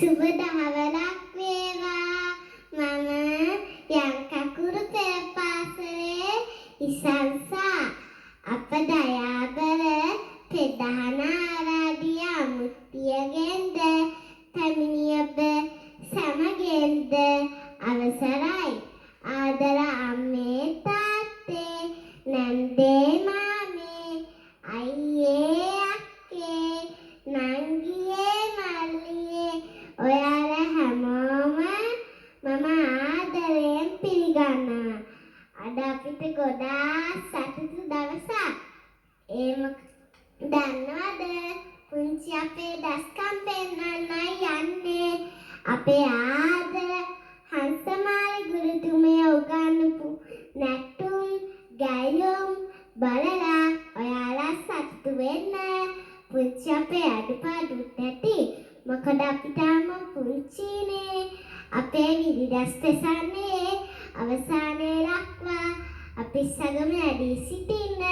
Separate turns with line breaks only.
සුබ දහවලක් වේවා. මම යම් කකුරු පෙර පාසලේ ඉසල්සා අප දයාබර පෙදහන ආරාධිය මුත්තියගෙන්ද පැමිණි ඔබ සමගෙන්ද අවසරයි. ආදර අම්මේ තාත්තේ නන්දේ මාමේ අයියේ අක්කේ නංගියේ මල්ලියේ ඔයාලා හැමෝම මම ආදරයෙන් පිළිගන්නවා. අද අපිට ගොඩාක් සතුටු දවසක්. දන්නවද පුංචි අපේ දස්කම් පෙන්නන්නයි යන්නේ. අපේ ආදර හංසමාලි ගුරුතුමිය උගන්වපු නැටුම් ගැයුම් බලලා ඔයාලා සතුටු වෙන්න. පුංචි අපේ අඩුපාඩුත් නැති. මොකද අපි තාම පුංචිනේ. අපේ විදිදස් අවසානයේ දක්වා අපි සගම ඇදී සිටින්න.